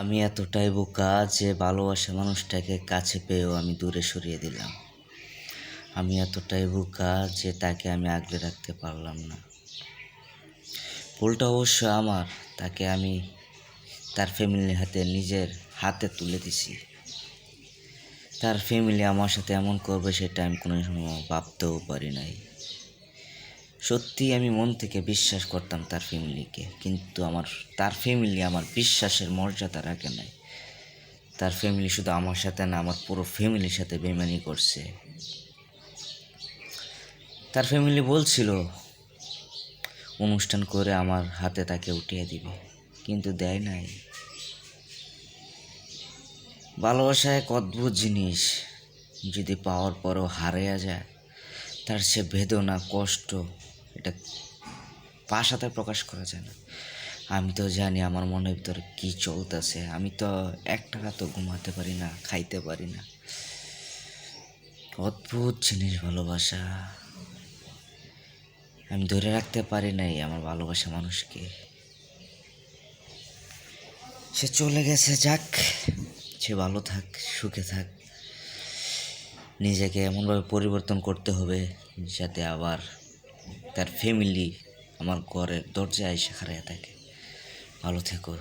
আমি এতটাই বোকা যে ভালোবাসা মানুষটাকে কাছে পেয়েও আমি দূরে সরিয়ে দিলাম। আমি এতটাই বোকা যে তাকে আমি আগলে রাখতে পারলাম না। ভুলটা অবশ্য আমার, তাকে আমি তার ফ্যামিলির হাতে নিজের হাতে তুলে দিছি। তার ফ্যামিলি আমার সাথে এমন করবে সেটা আমি কোনো সময় ভাবতেও পারি নাই। সত্যিই আমি মন থেকে বিশ্বাস করতাম তার ফ্যামিলিকে, কিন্তু তার ফ্যামিলি আমার বিশ্বাসের মর্যাদা রাখে নাই। তার ফ্যামিলি শুধু আমার সাথে না, আমার পুরো ফ্যামিলির সাথে বেইমানি করছে। তার ফ্যামিলি বলছিল অনুষ্ঠান করে আমার হাতে তাকে উঠিয়ে দিবে, কিন্তু দেয় নাই। ভালোবাসা এক অদ্ভুত জিনিস, যদি পাওয়ার পরও হারিয়ে যায় তার সে বেদনা কষ্ট এটা ভাষাতে প্রকাশ করা যায় না। আমি তো জানি আমার মনের ভিতরে কি চলতেছে। আমি তো একটা রাতও ঘুমাতে পারি না, খাইতে পারি না। অদ্ভুত জিনিস ভালোবাসা। আমি ধরে রাখতে পারি নাই আমার ভালোবাসা মানুষকে। সে চলে গেছে, যাক, সে ভালো থাক, সুখে থাক। নিজেকে এমনভাবে পরিবর্তন করতে হবে যাতে আবার তার ফ্যামিলি আমার ঘরের দরজায় এসে খাড়াইয়া থাকে। ভালো থেকো।